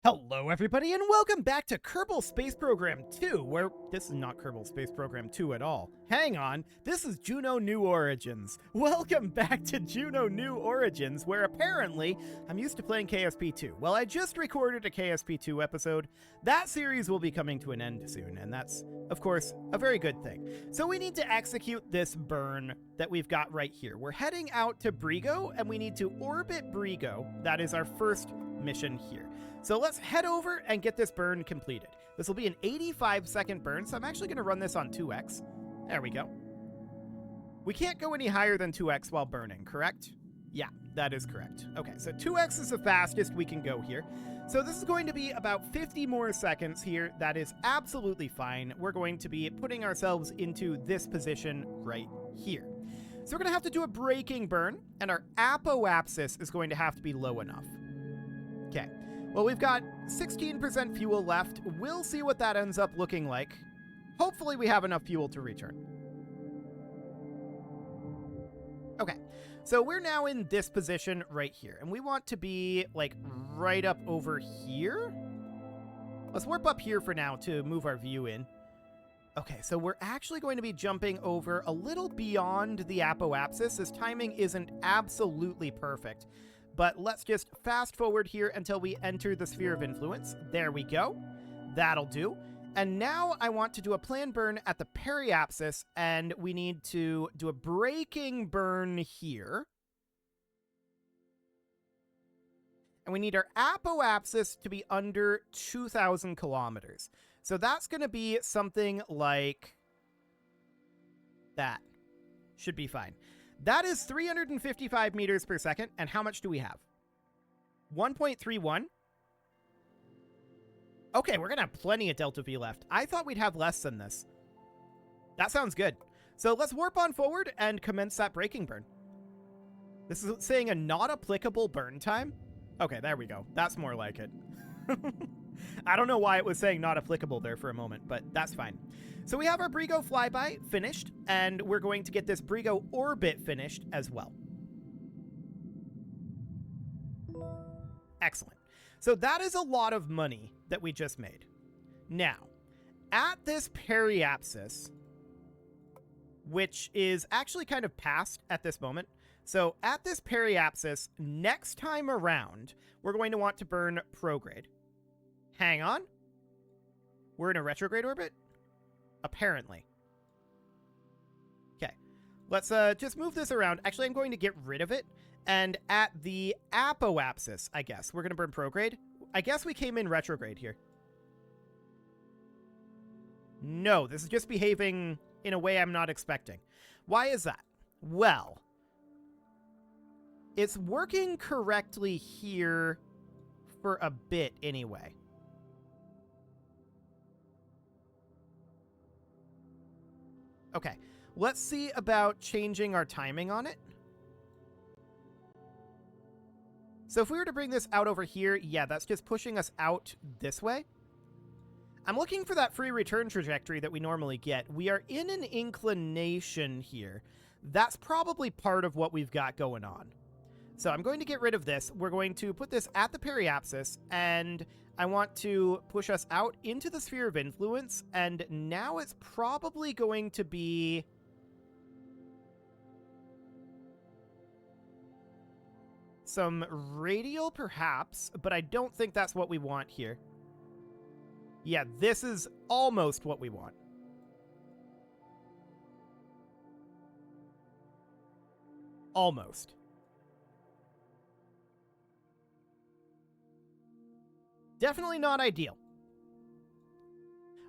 Hello everybody and welcome back to Kerbal Space Program 2, where this is not Kerbal Space Program 2 at all. Hang on, this is Juno New Origins. Welcome back to Juno New Origins, where apparently I'm used to playing KSP2. Well, I just recorded a KSP2 episode. That series will be coming to an end soon, and that's, of course, a very good thing. So we need to execute this burn that we've got right here. We're heading out to Brigo, and we need to orbit Brigo. That is our first mission here. So let's head over and get this burn completed. This will be an 85-second burn, so I'm actually going to run this on 2x. There we go. We can't go any higher than 2x while burning, correct? Yeah, that is correct. Okay, so 2x is the fastest we can go here. So this is going to be about 50 more seconds here. That is absolutely fine. We're going to be putting ourselves into this position right here. So we're going to have to do a braking burn, and our apoapsis is going to have to be low enough. Okay. Well, we've got 16% fuel left. We'll see what that ends up looking like. Hopefully we have enough fuel to return. Okay, so we're now in this position right here, and we want to be, like, right up over here. Let's warp up here for now to move our view in. Okay, so we're actually going to be jumping over a little beyond the apoapsis. This timing isn't absolutely perfect. But let's just fast forward here until we enter the sphere of influence. There we go. That'll do. And now I want to do a planned burn at the periapsis, and we need to do a braking burn here. And we need our apoapsis to be under 2,000 kilometers. So that's going to be something like that. Should be fine. That is 355 meters per second, and how much do we have? 1.31. Okay, we're going to have plenty of delta V left. I thought we'd have less than this. That sounds good. So let's warp on forward and commence that braking burn. This is saying a not applicable burn time. Okay, there we go. That's more like it. I don't know why it was saying not applicable there for a moment, but that's fine. So we have our Brigo flyby finished, and we're going to get this Brigo orbit finished as well. Excellent. So that is a lot of money that we just made. Now, at this periapsis, which is actually kind of past at this moment, so at this periapsis, next time around, we're going to want to burn prograde. Hang on. We're in a retrograde orbit? Apparently. Okay. Let's just move this around. Actually, I'm going to get rid of it. And at the apoapsis, I guess, we're going to burn prograde. I guess we came in retrograde here. No, this is just behaving in a way I'm not expecting. Why is that? Well, it's working correctly here for a bit anyway. Okay, let's see about changing our timing on it. So if we were to bring this out over here, yeah, that's just pushing us out this way. I'm looking for that free return trajectory that we normally get. We are in an inclination here. That's probably part of what we've got going on. So I'm going to get rid of this. We're going to put this at the periapsis, and I want to push us out into the sphere of influence, and now it's probably going to be some radial, perhaps, but I don't think that's what we want here. Yeah, this is almost what we want. Almost. Definitely not ideal.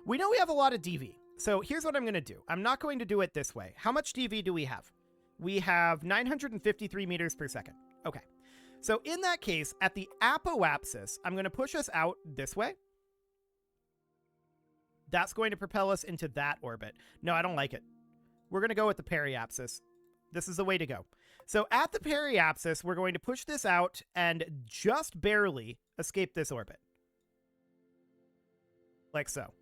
We know we have a lot of DV, so here's what I'm going to do. I'm not going to do it this way. How much DV do we have? We have 953 meters per second. Okay. So in that case, at the apoapsis, I'm going to push us out this way. That's going to propel us into that orbit. No, I don't like it. We're going to go with the periapsis. This is the way to go. So at the periapsis, we're going to push this out and just barely escape this orbit. Like so.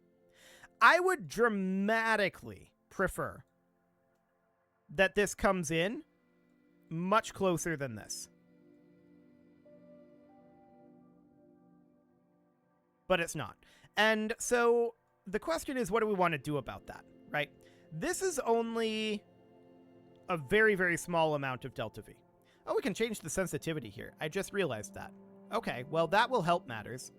I would dramatically prefer that this comes in much closer than this. but it's not. And so the question is, what do we want to do about that, right? This is only a very, very small amount of delta V. Oh, we can change the sensitivity here. I just realized that. Okay, well, that will help matters.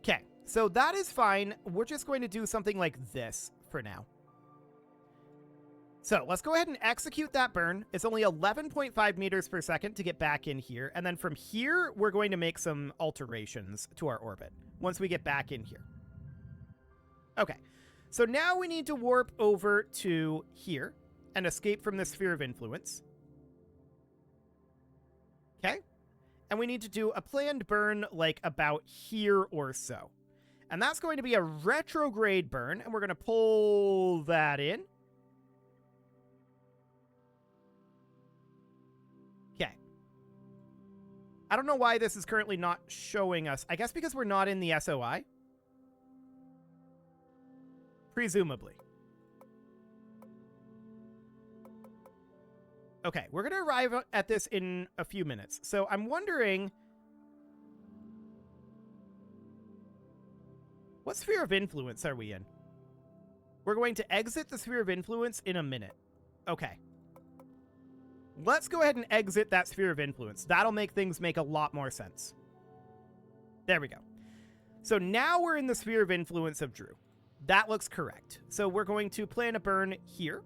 Okay, so that is fine. We're just going to do something like this for now. So let's go ahead and execute that burn. It's only 11.5 meters per second to get back in here. And then from here, we're going to make some alterations to our orbit once we get back in here. Okay, so now we need to warp over to here and escape from the sphere of influence. Okay, and we need to do a planned burn like about here or so. And that's going to be a retrograde burn, and we're going to pull that in. Okay. I don't know why this is currently not showing us. I guess because we're not in the SOI? Presumably. Okay, we're going to arrive at this in a few minutes. So I'm wondering, what sphere of influence are we in? We're going to exit the sphere of influence in a minute. Okay. Let's go ahead and exit that sphere of influence. That'll make things make a lot more sense. There we go. So now we're in the sphere of influence of Drew. That looks correct. So we're going to plan a burn here.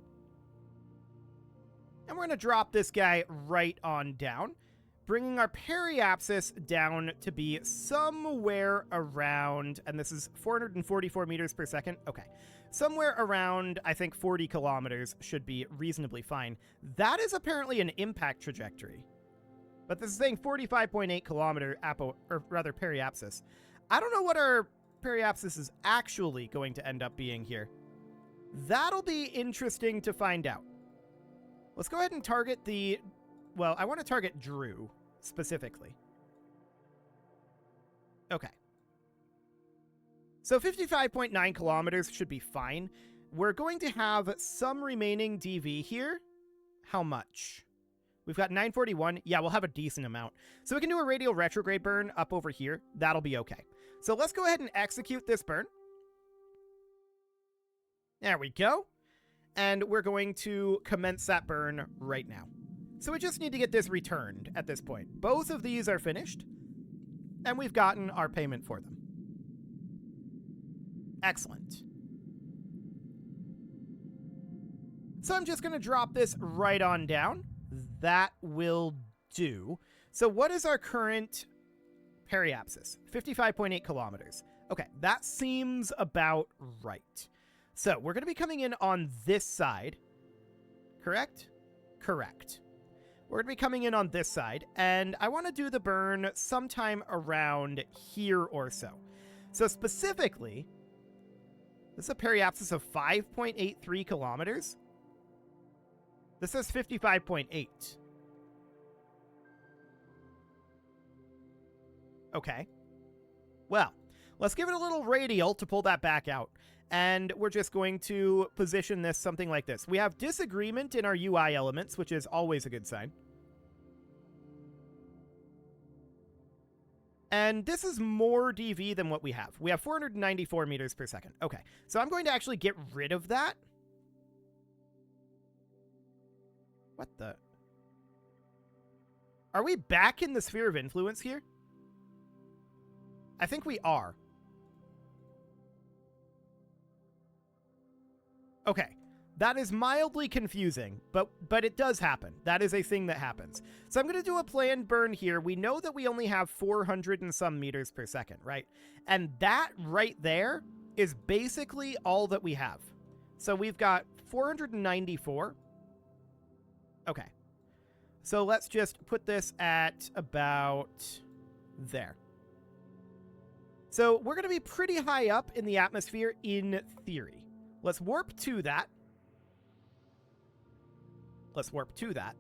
And we're going to drop this guy right on down, bringing our periapsis down to be somewhere around, and this is 444 meters per second. Okay. Somewhere around, I think, 40 kilometers should be reasonably fine. That is apparently an impact trajectory. But this is saying 45.8 kilometer periapsis. I don't know what our periapsis is actually going to end up being here. That'll be interesting to find out. Let's go ahead and target the... Well, I want to target Drew, specifically. Okay. So 55.9 kilometers should be fine. We're going to have some remaining DV here. How much? We've got 941. Yeah, we'll have a decent amount. So we can do a radial retrograde burn up over here. That'll be okay. So let's go ahead and execute this burn. There we go. And we're going to commence that burn right now. So we just need to get this returned at this point. Both of these are finished, and we've gotten our payment for them. Excellent. So I'm just going to drop this right on down. That will do. So what is our current periapsis? 55.8 kilometers. Okay, that seems about right. So we're going to be coming in on this side, correct? Correct. We're going to be coming in on this side, and I want to do the burn sometime around here or so. So specifically, this is a periapsis of 5.83 kilometers. This says 55.8. Okay. Well, let's give it a little radial to pull that back out. And we're just going to position this something like this. We have disagreement in our UI elements, which is always a good sign. And this is more DV than what we have. We have 494 meters per second. Okay, so I'm going to actually get rid of that. What the? Are we back in the sphere of influence here? I think we are. Okay, that is mildly confusing, but it does happen. That is a thing that happens. So I'm going to do a planned burn here. We know that we only have 400 and some meters per second, right? And that right there is basically all that we have. So we've got 494. Okay. So let's just put this at about there. So we're going to be pretty high up in the atmosphere in theory. Let's warp to that. Let's warp to that.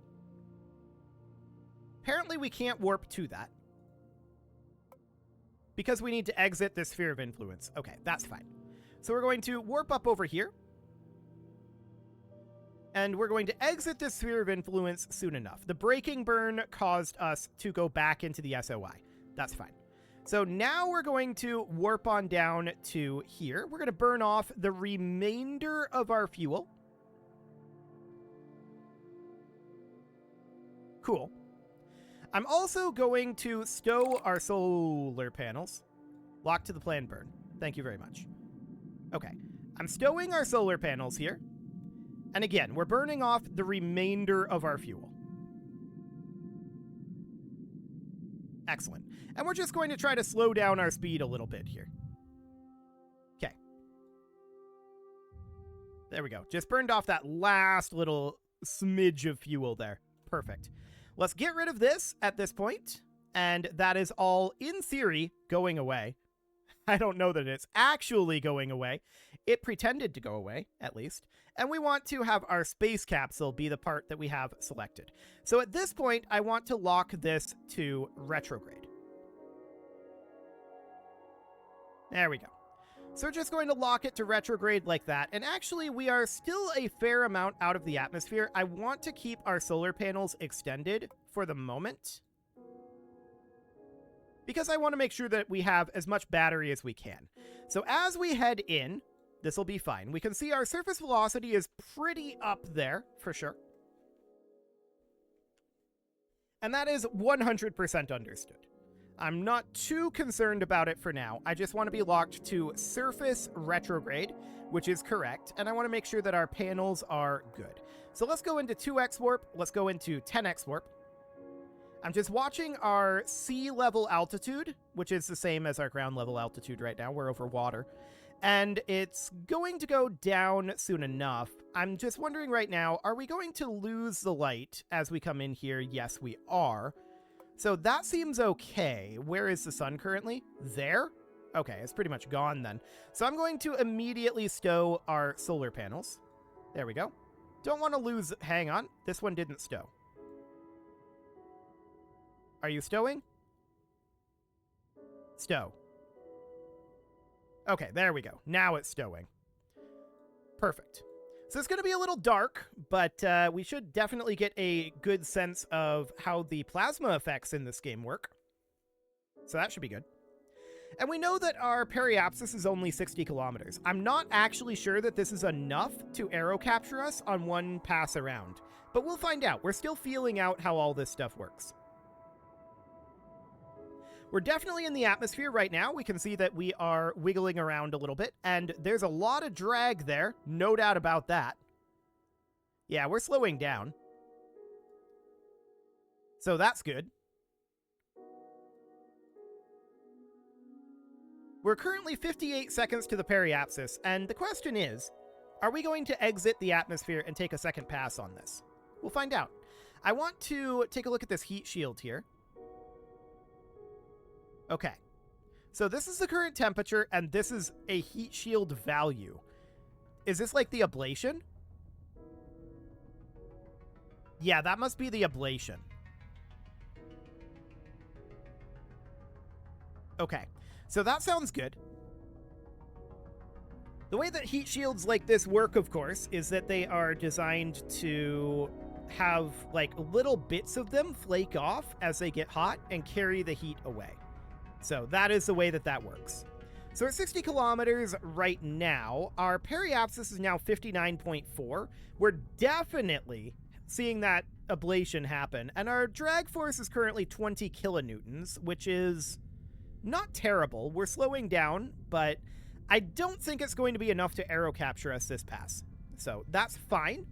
Apparently we can't warp to that, because we need to exit this sphere of influence. Okay, that's fine. So we're going to warp up over here. And we're going to exit this sphere of influence soon enough. The braking burn caused us to go back into the SOI. That's fine. So now we're going to warp on down to here. We're going to burn off the remainder of our fuel. Cool. I'm also going to stow our solar panels. Lock to the plan burn. Thank you very much. Okay. I'm stowing our solar panels here. And again, we're burning off the remainder of our fuel. Excellent. And we're just going to try to slow down our speed a little bit here. Okay. There we go. Just burned off that last little smidge of fuel there. Perfect. Let's get rid of this at this point, and that is all, in theory, going away. I don't know that it's actually going away. It pretended to go away, at least. And we want to have our space capsule be the part that we have selected. So at this point, I want to lock this to retrograde. There we go. So we're just going to lock it to retrograde like that. And actually, we are still a fair amount out of the atmosphere. I want to keep our solar panels extended for the moment, because I want to make sure that we have as much battery as we can. So as we head in, this will be fine. We can see our surface velocity is pretty up there, for sure. And that is 100% understood. I'm not too concerned about it for now. I just want to be locked to surface retrograde, which is correct, and I want to make sure that our panels are good. So let's go into 2x warp. Let's go into 10x warp. I'm just watching our sea level altitude, which is the same as our ground level altitude right now. We're over water. And it's going to go down soon enough. I'm just wondering right now, are we going to lose the light as we come in here? Yes, we are. So that seems okay. Where is the sun currently? There? Okay, it's pretty much gone then. So I'm going to immediately stow our solar panels. There we go. Don't want to lose... Hang on. This one didn't stow. Are you stowing? Stow. Okay, there we go. Now it's stowing. Perfect. So it's going to be a little dark, but we should definitely get a good sense of how the plasma effects in this game work. So that should be good. And we know that our periapsis is only 60 kilometers. I'm not actually sure that this is enough to aero capture us on one pass around, but we'll find out. We're still feeling out how all this stuff works. We're definitely in the atmosphere right now. We can see that we are wiggling around a little bit, and there's a lot of drag there. No doubt about that. Yeah, we're slowing down. So that's good. We're currently 58 seconds to the periapsis, and the question is, are we going to exit the atmosphere and take a second pass on this? We'll find out. I want to take a look at this heat shield here. Okay, so this is the current temperature, and this is a heat shield value. Is this like the ablation? Yeah, that must be the ablation. Okay, so that sounds good. The way that heat shields like this work, of course, is that they are designed to have like little bits of them flake off as they get hot and carry the heat away. So that is the way that that works. So at 60 kilometers right now, our periapsis is now 59.4. We're definitely seeing that ablation happen. And our drag force is currently 20 kilonewtons, which is not terrible. We're slowing down, but I don't think it's going to be enough to aero capture us this pass. So that's fine.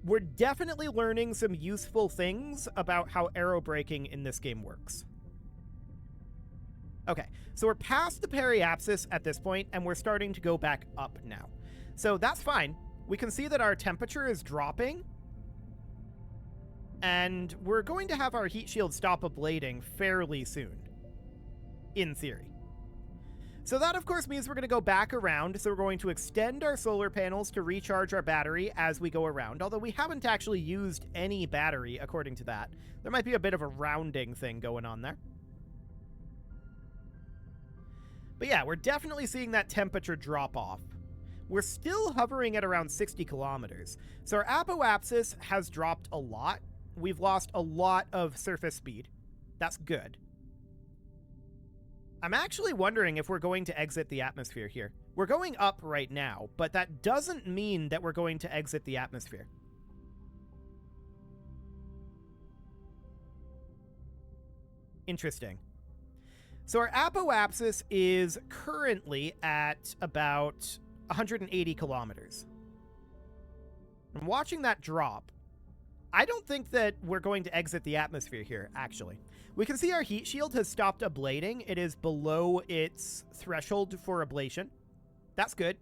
We're definitely learning some useful things about how aero braking in this game works. Okay, so we're past the periapsis at this point, and we're starting to go back up now. So that's fine. We can see that our temperature is dropping, and we're going to have our heat shield stop ablating fairly soon, in theory. So that, of course, means we're going to go back around, so we're going to extend our solar panels to recharge our battery as we go around, although we haven't actually used any battery, according to that. There might be a bit of a rounding thing going on there. But yeah, we're definitely seeing that temperature drop off. We're still hovering at around 60 kilometers. So our apoapsis has dropped a lot. We've lost a lot of surface speed. That's good. I'm actually wondering if we're going to exit the atmosphere here. We're going up right now, but that doesn't mean that we're going to exit the atmosphere. Interesting. So our apoapsis is currently at about 180 kilometers. I'm watching that drop. I don't think that we're going to exit the atmosphere here, actually. We can see our heat shield has stopped ablating. It is below its threshold for ablation. That's good.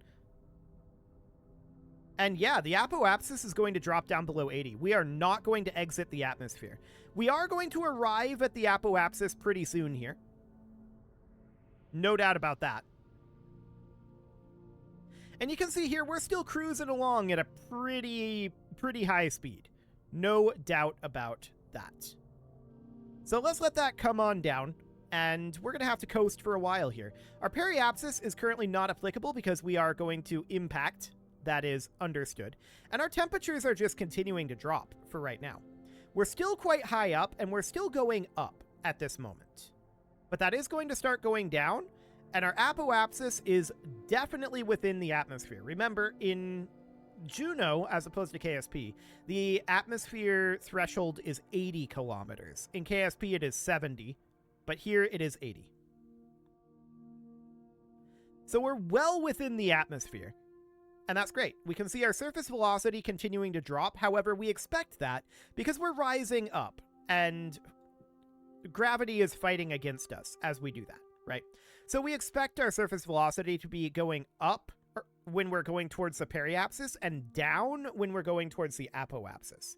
And yeah, the apoapsis is going to drop down below 80. We are not going to exit the atmosphere. We are going to arrive at the apoapsis pretty soon here. No doubt about that. And you can see here, we're still cruising along at a pretty high speed. No doubt about that. So let's let that come on down, and we're going to have to coast for a while here. Our periapsis is currently not applicable because we are going to impact. That is understood. And our temperatures are just continuing to drop for right now. We're still quite high up, and we're still going up at this moment. But that is going to start going down, and our apoapsis is definitely within the atmosphere. Remember, in Juno, as opposed to KSP, the atmosphere threshold is 80 kilometers. In KSP, it is 70, but here it is 80. So we're well within the atmosphere, and that's great. We can see our surface velocity continuing to drop. However, we expect that because we're rising up, and gravity is fighting against us as we do that, right? So we expect our surface velocity to be going up when we're going towards the periapsis and down when we're going towards the apoapsis.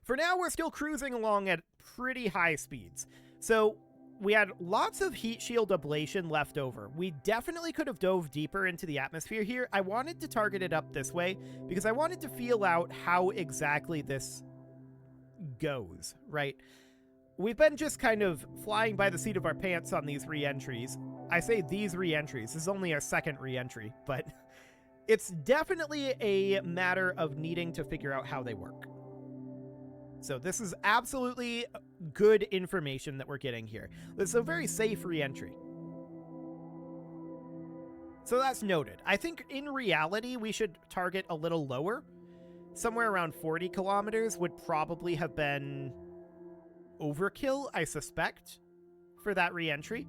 For now, we're still cruising along at pretty high speeds. So we had lots of heat shield ablation left over. We definitely could have dove deeper into the atmosphere here. I wanted to target it up this way because I wanted to feel out how exactly this goes, right? We've been just kind of flying by the seat of our pants on these re-entries. I say these re-entries. This is only our second re-entry, but it's definitely a matter of needing to figure out how they work. So this is absolutely good information that we're getting here. This is a very safe re-entry. So that's noted. I think in reality, we should target a little lower. Somewhere around 40 kilometers would probably have been overkill, I suspect, for that re-entry.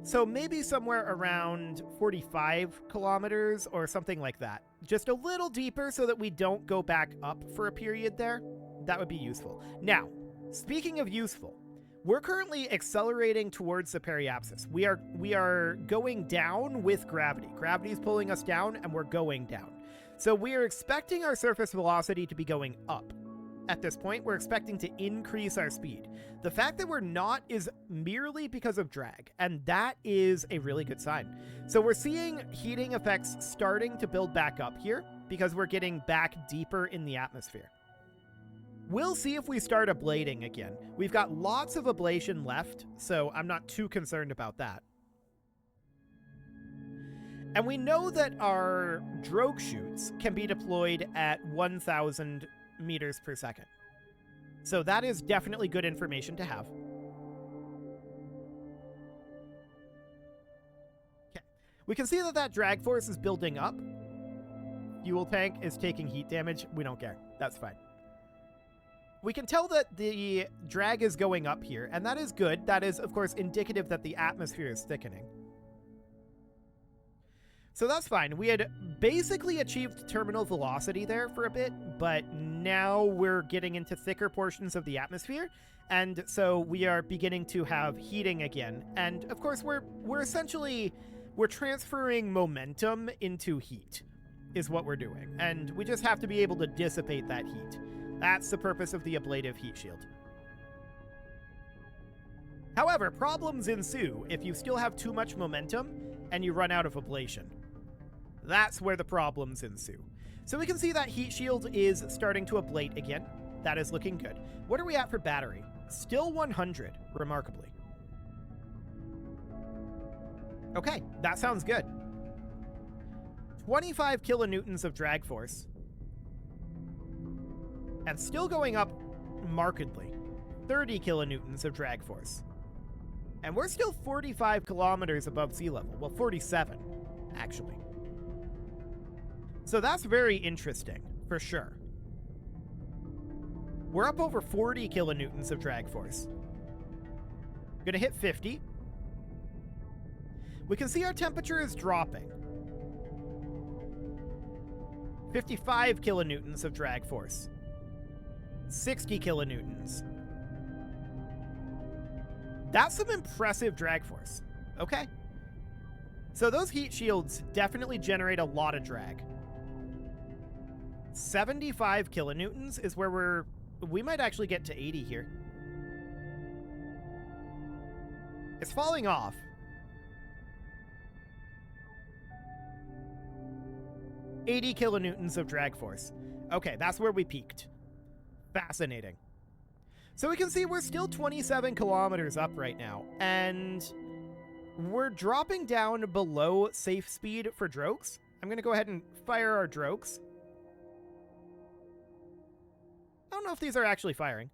So maybe somewhere around 45 kilometers or something like that. Just a little deeper so that we don't go back up for a period there. That would be useful. Now, speaking of useful, we're currently accelerating towards the periapsis. We are going down with gravity. Gravity's pulling us down, and we're going down. So we are expecting our surface velocity to be going up. At this point, we're expecting to increase our speed. The fact that we're not is merely because of drag, and that is a really good sign. So we're seeing heating effects starting to build back up here because we're getting back deeper in the atmosphere. We'll see if we start ablating again. We've got lots of ablation left, so I'm not too concerned about that. And we know that our drogue chutes can be deployed at 1,000 meters per second. So that is definitely good information to have. Okay. We can see that that drag force is building up. Fuel tank is taking heat damage. We don't care. That's fine. We can tell that the drag is going up here, and that is good. That is, of course, indicative that the atmosphere is thickening. So that's fine. We had basically achieved terminal velocity there for a bit, but now we're getting into thicker portions of the atmosphere, and so we are beginning to have heating again. And of course, we're transferring momentum into heat, is what we're doing, and we just have to be able to dissipate that heat. That's the purpose of the ablative heat shield. However, problems ensue if you still have too much momentum and you run out of ablation. That's where the problems ensue. So we can see that heat shield is starting to ablate again. That is looking good. What are we at for battery? Still 100, remarkably. Okay, that sounds good. 25 kilonewtons of drag force. And still going up markedly. 30 kilonewtons of drag force. And we're still 45 kilometers above sea level. Well, 47, actually. So that's very interesting, for sure. We're up over 40 kilonewtons of drag force. Gonna hit 50. We can see our temperature is dropping. 55 kilonewtons of drag force. 60 kilonewtons. That's some impressive drag force. Okay. So those heat shields definitely generate a lot of drag. 75 kilonewtons is where we might actually get to 80 here. It's falling off. $80 kilonewtons of drag force. Okay, that's where we peaked. Fascinating. So we can see we're still 27 kilometers up right now, and we're dropping down below safe speed for drogues. I'm going to go ahead and fire our drogues. I don't know if these are actually firing.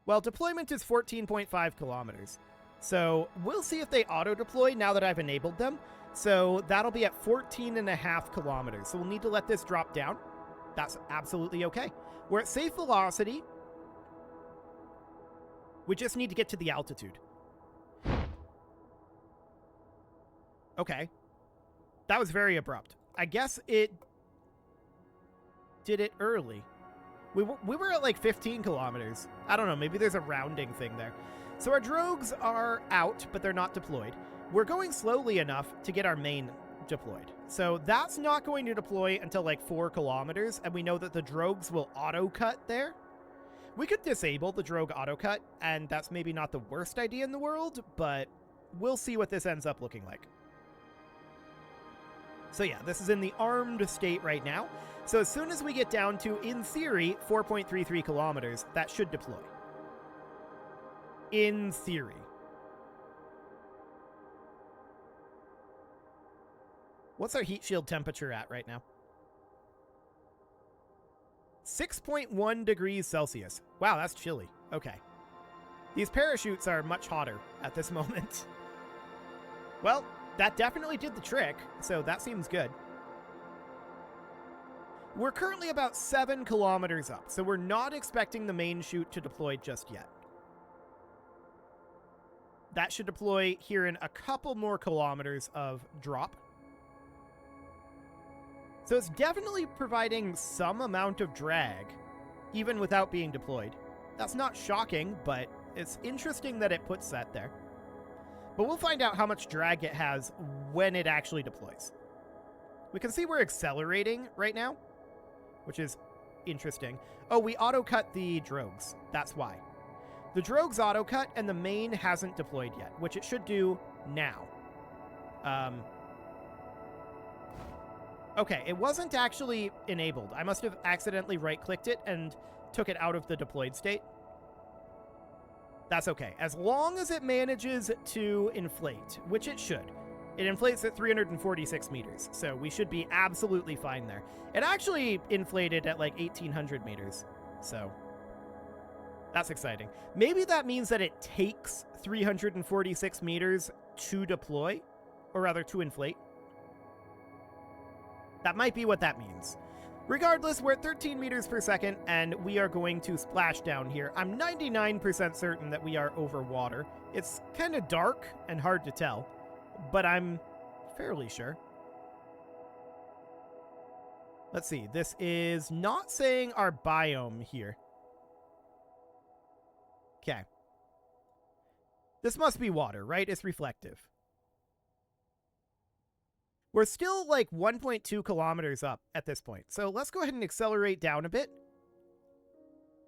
Well, deployment is 14.5 kilometers. So we'll see if they auto-deploy now that I've enabled them. So that'll be at 14.5 kilometers. So we'll need to let this drop down. That's absolutely okay. We're at safe velocity. We just need to get to the altitude. Okay. That was very abrupt. I guess it did it early. We were at like 15 kilometers. I don't know, maybe there's a rounding thing there. So our drogues are out, but they're not deployed. We're going slowly enough to get our main deployed. So that's not going to deploy until like 4 kilometers, and we know that the drogues will auto-cut there. We could disable the drogue auto-cut, and that's maybe not the worst idea in the world, but we'll see what this ends up looking like. So yeah, this is in the armed state right now. So as soon as we get down to, in theory, 4.33 kilometers, that should deploy. In theory. What's our heat shield temperature at right now? 6.1 degrees Celsius. Wow, that's chilly. Okay. These parachutes are much hotter at this moment. Well, that definitely did the trick, so that seems good. We're currently about 7 kilometers up, so we're not expecting the main chute to deploy just yet. That should deploy here in a couple more kilometers of drop. So it's definitely providing some amount of drag, even without being deployed. That's not shocking, but it's interesting that it puts that there. But we'll find out how much drag it has when it actually deploys. We can see we're accelerating right now, which is interesting. Oh, we auto-cut the drogues. That's why. The drogues auto-cut and the main hasn't deployed yet, which it should do now. Okay, it wasn't actually enabled. I must have accidentally right-clicked it and took it out of the deployed state. That's okay. As long as it manages to inflate, which it should. It inflates at 346 meters, so we should be absolutely fine there. It actually inflated at like 1,800 meters, so that's exciting. Maybe that means that it takes 346 meters to deploy, or rather to inflate. That might be what that means. Regardless, we're at 13 meters per second, and we are going to splash down here. I'm 99% certain that we are over water. It's kind of dark and hard to tell, but I'm fairly sure. Let's see. This is not saying our biome here. Okay. This must be water, right? It's reflective. We're still like 1.2 kilometers up at this point. So let's go ahead and accelerate down a bit.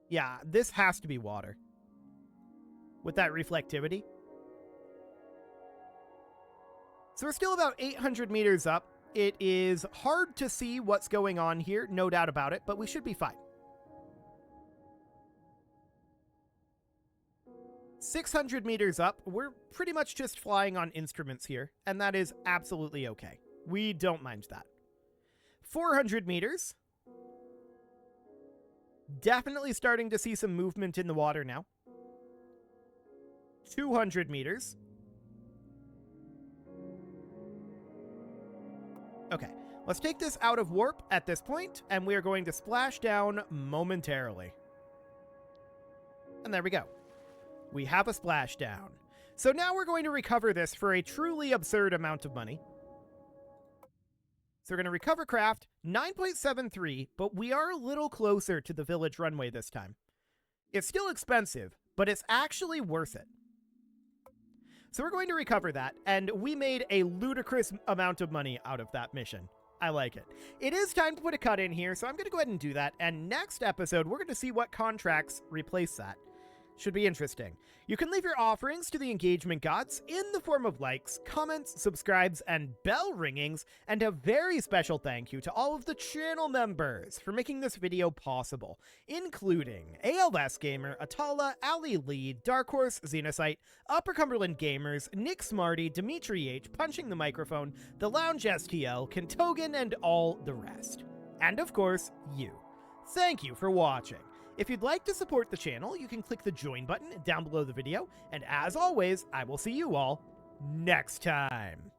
Yeah, this has to be water. With that reflectivity. So we're still about 800 meters up. It is hard to see what's going on here, no doubt about it, but we should be fine. 600 meters up, we're pretty much just flying on instruments here, and that is absolutely okay. We don't mind that. 400 meters. Definitely starting to see some movement in the water now. 200 meters. Okay, let's take this out of warp at this point, and we are going to splash down momentarily. And there we go. We have a splashdown. So now we're going to recover this for a truly absurd amount of money. So we're going to recover craft, 9.73, but we are a little closer to the village runway this time. It's still expensive, but it's actually worth it. So we're going to recover that, and we made a ludicrous amount of money out of that mission. I like it. It is time to put a cut in here, so I'm going to go ahead and do that, and next episode, we're going to see what contracts replace that. Should be interesting. You can leave your offerings to the engagement gods in the form of likes, comments, subscribes, and bell ringings, and a very special thank you to all of the channel members for making this video possible, including ALS Gamer, Atala, Ali Lee, Dark Horse, Xenocyte, Upper Cumberland Gamers, Nick Smarty, Dimitri H, Punching the Microphone, The Lounge STL, Kentogan, and all the rest. And of course, you. Thank you for watching. If you'd like to support the channel, you can click the join button down below the video, and as always, I will see you all next time.